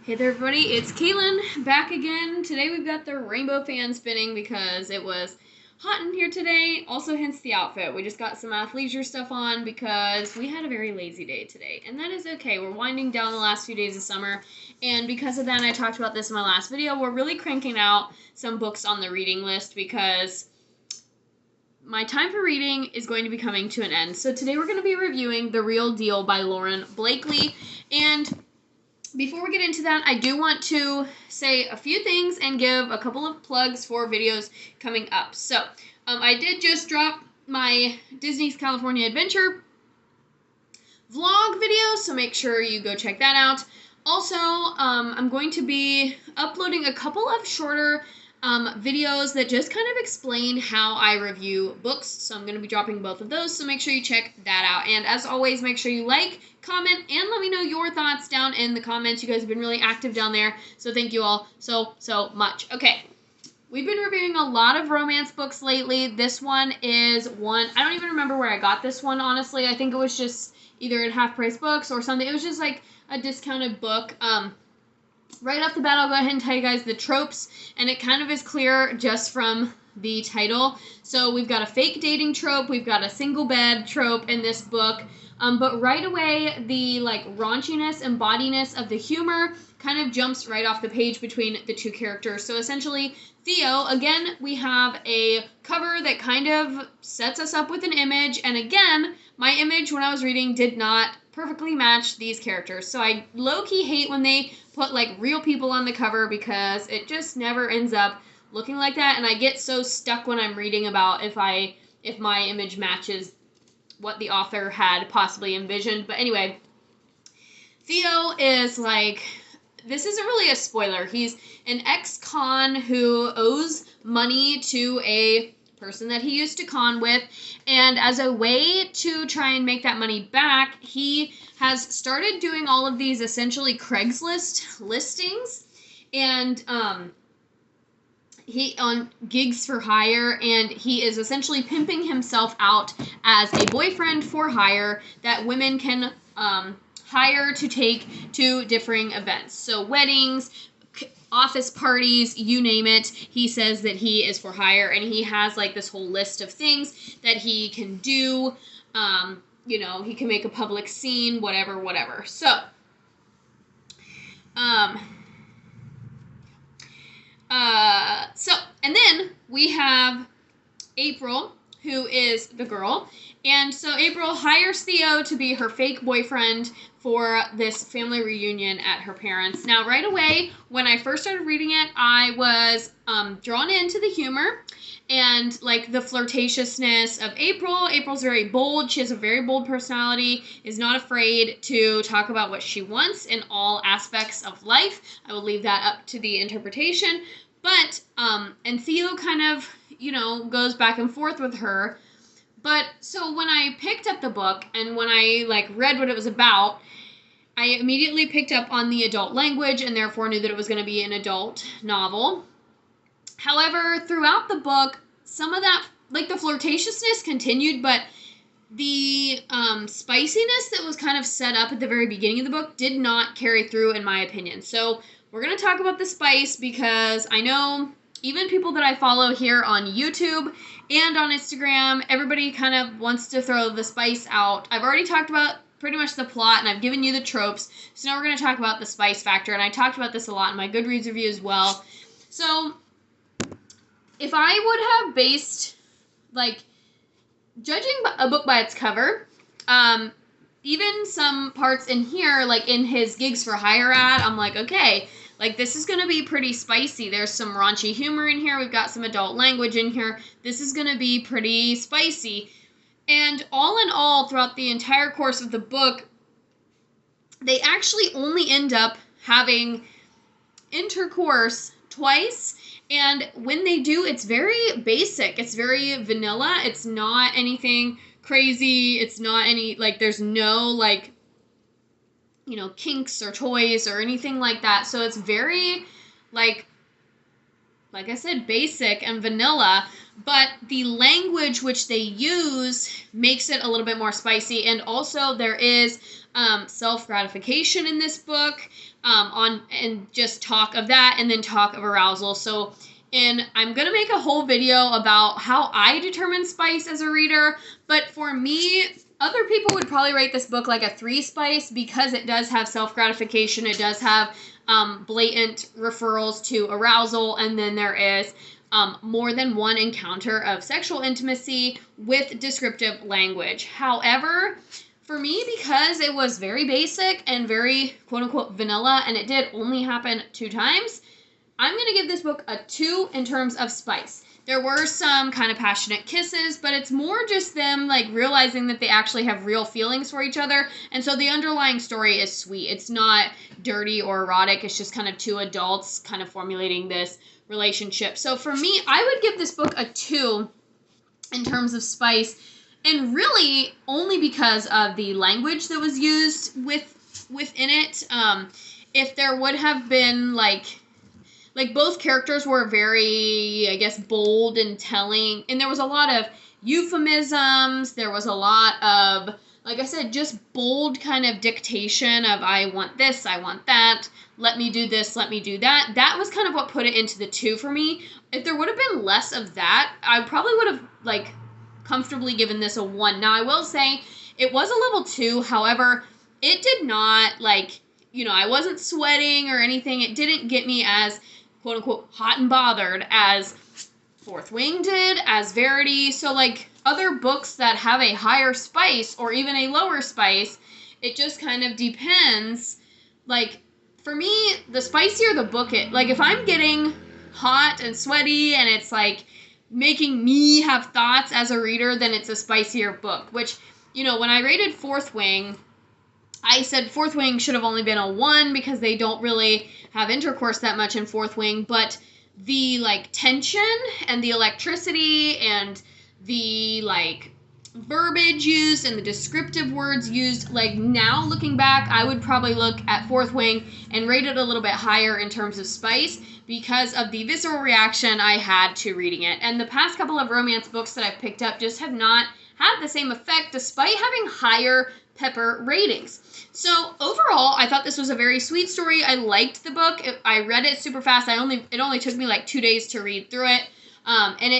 Hey there everybody, it's Caitlin back again. Today we've got the rainbow fan spinning because it was hot in here today, also hence the outfit. We just got some athleisure stuff on because we had a very lazy day today, and that is okay. We're winding down the last few days of summer, and because of that, and I talked about this in my last video, we're really cranking out some books on the reading list because my time for reading is going to be coming to an end. So today we're going to be reviewing The Real Deal by Lauren Blakely, and before we get into that, I do want to say a few things and give a couple of plugs for videos coming up. So, I did just drop my Disney's California Adventure vlog video, so make sure you go check that out. Also, I'm going to be uploading a couple of shorter videos that just kind of explain how I review books, so I'm going to be dropping both of those, so make sure you check that out. And as always, make sure you like, comment, and let me know your thoughts down in the comments. You guys have been really active down there, so thank you all so much. Okay, we've been reviewing a lot of romance books lately. This one is one, I don't even remember where I got this one, honestly. I think it was just either at Half Price Books or something. It was just like a discounted book. Right off the bat, I'll go ahead and tell you guys the tropes, and it kind of is clear just from the title. So we've got a fake dating trope, we've got a single bed trope in this book, but right away, the raunchiness and bawdiness of the humor kind of jumps right off the page between the two characters. So essentially, Theo, again, we have a cover that kind of sets us up with an image, and again, my image when I was reading did not perfectly match these characters. So I low-key hate when they put real people on the cover because it just never ends up looking like that, and I get so stuck when I'm reading about if my image matches what the author had possibly envisioned. But anyway, Theo is this isn't really a spoiler. He's an ex-con who owes money to a person that he used to con with, and as a way to try and make that money back, he has started doing all of these essentially Craigslist listings, and he on gigs for hire, and he is essentially pimping himself out as a boyfriend for hire that women can hire to take to differing events. So weddings, office parties, you name it. He says that he is for hire, and he has this whole list of things that he can do. He can make a public scene, whatever. So, and then we have April, who is the girl. And so April hires Theo to be her fake boyfriend for this family reunion at her parents'. Now, right away, when I first started reading it, I was drawn into the humor and the flirtatiousness of April. April's very bold. She has a very bold personality, is not afraid to talk about what she wants in all aspects of life. I will leave that up to the interpretation. But, and Theo kind of, goes back and forth with her. But, so when I picked up the book, and when I, read what it was about, I immediately picked up on the adult language, and therefore knew that it was going to be an adult novel. However, throughout the book, some of that, the flirtatiousness continued, but the spiciness that was kind of set up at the very beginning of the book did not carry through, in my opinion. So, we're going to talk about the spice, because I know even people that I follow here on YouTube and on Instagram, everybody kind of wants to throw the spice out. I've already talked about pretty much the plot, and I've given you the tropes, so now we're going to talk about the spice factor, and I talked about this a lot in my Goodreads review as well. So, if I would have based, judging a book by its cover, even some parts in here, in his Gigs for Hire ad, I'm okay, this is going to be pretty spicy. There's some raunchy humor in here. We've got some adult language in here. This is going to be pretty spicy. And all in all, throughout the entire course of the book, they actually only end up having intercourse twice. And when they do, it's very basic. It's very vanilla. It's not anything crazy. It's not any, there's no, kinks or toys or anything like that. So it's very, like I said, basic and vanilla, but the language which they use makes it a little bit more spicy. And also there is self-gratification in this book. and just talk of that and then talk of arousal. So I'm going to make a whole video about how I determine spice as a reader, but for me, other people would probably rate this book like a 3 spice because it does have self-gratification. It does have blatant referrals to arousal, and then there is more than one encounter of sexual intimacy with descriptive language. However, for me, because it was very basic and very quote-unquote vanilla, and it did only happen 2 times, I'm going to give this book a 2 in terms of spice. There were some kind of passionate kisses, but it's more just them like realizing that they actually have real feelings for each other. And so the underlying story is sweet. It's not dirty or erotic. It's just kind of 2 adults kind of formulating this relationship. So for me, I would give this book a 2 in terms of spice, and really only because of the language that was used within it. If there would have been like both characters were very, I guess, bold and telling, and there was a lot of euphemisms. There was a lot of, like I said, just bold kind of dictation of I want this, I want that, let me do this, let me do that. That was kind of what put it into the 2 for me. If there would have been less of that, I probably would have comfortably given this a 1. Now I will say it was a level 2, however, it did not I wasn't sweating or anything. It didn't get me as quote unquote hot and bothered as Fourth Wing did, as Verity. So other books that have a higher spice or even a lower spice, it just kind of depends. For me, the spicier the book if I'm getting hot and sweaty and it's making me have thoughts as a reader, then it's a spicier book. Which, when I rated Fourth Wing, I said Fourth Wing should have only been a 1 because they don't really have intercourse that much in Fourth Wing, but the tension and the electricity and the verbiage used and the descriptive words used, now looking back, I would probably look at Fourth Wing and rate it a little bit higher in terms of spice because of the visceral reaction I had to reading it. And the past couple of romance books that I've picked up just have not had the same effect despite having higher pepper ratings. So overall, I thought this was a very sweet story. I liked the book. I read it super fast. It only took me 2 days to read through it. And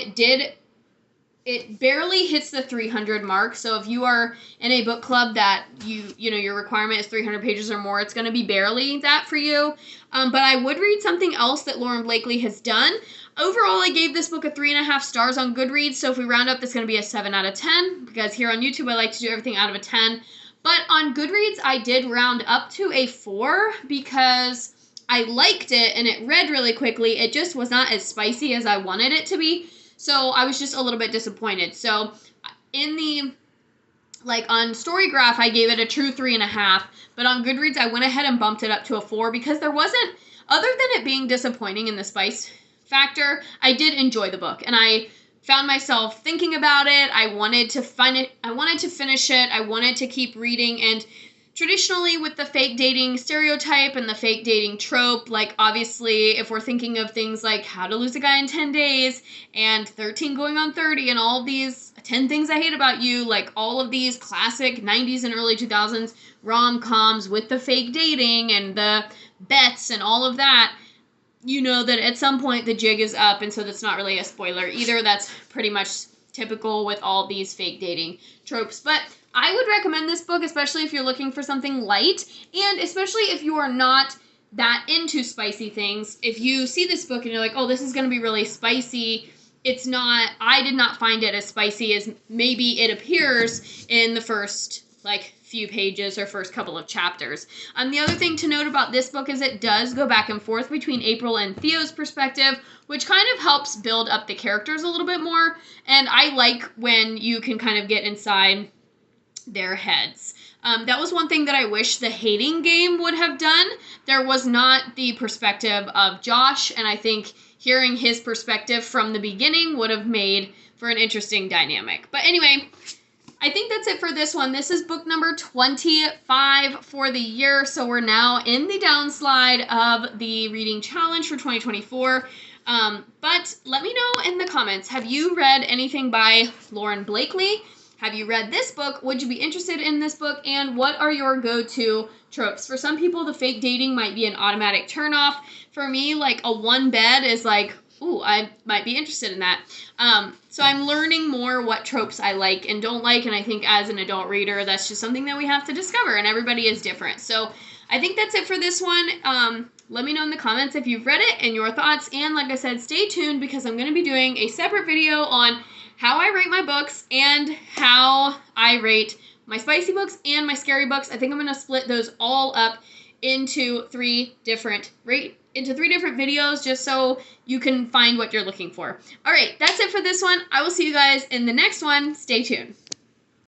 it barely hits the 300 mark. So if you are in a book club that your requirement is 300 pages or more, it's going to be barely that for you. But I would read something else that Lauren Blakely has done. Overall, I gave this book a 3.5 stars on Goodreads. So if we round up, that's going to be a 7 out of 10 because here on YouTube, I like to do everything out of a 10. But on Goodreads, I did round up to a 4 because I liked it and it read really quickly. It just was not as spicy as I wanted it to be. So I was just a little bit disappointed. So in the, on Storygraph, I gave it a true 3.5. But on Goodreads, I went ahead and bumped it up to a 4 because there wasn't, other than it being disappointing in the spice factor, I did enjoy the book. And I found myself thinking about it. I wanted to finish it. I wanted to keep reading. And traditionally with the fake dating stereotype and the fake dating trope, obviously if we're thinking of things like How to Lose a Guy in 10 Days and 13 Going on 30 and all of these 10 Things I Hate About You, all of these classic 90s and early 2000s rom-coms with the fake dating and the bets and all of that, that at some point the jig is up, and so that's not really a spoiler either. That's pretty much typical with all these fake dating tropes. But I would recommend this book, especially if you're looking for something light, and especially if you are not that into spicy things. If you see this book and you're like, oh, this is going to be really spicy, it's not, I did not find it as spicy as maybe it appears in the first, few pages or first couple of chapters. The other thing to note about this book is it does go back and forth between April and Theo's perspective, which kind of helps build up the characters a little bit more, and I like when you can kind of get inside their heads. That was one thing that I wish the hating game would have done. There was not the perspective of Josh, and I think hearing his perspective from the beginning would have made for an interesting dynamic. But anyway, I think that's it for this one. This is book number 25 for the year, so we're now in the downslide of the reading challenge for 2024. But let me know in the comments, have you read anything by Lauren Blakely? Have you read this book? Would you be interested in this book? And what are your go-to tropes. For some people, the fake dating might be an automatic turnoff. For me, like a one bed is like, ooh, I might be interested in that. So I'm learning more what tropes I like and don't like, and I think as an adult reader, that's just something that we have to discover, and everybody is different. So I think that's it for this one. Let me know in the comments if you've read it and your thoughts, and like I said, stay tuned because I'm going to be doing a separate video on how I rate my books and how I rate my spicy books and my scary books. I think I'm going to split those all up into three different videos just so you can find what you're looking for. All right, that's it for this one. I will see you guys in the next one. Stay tuned.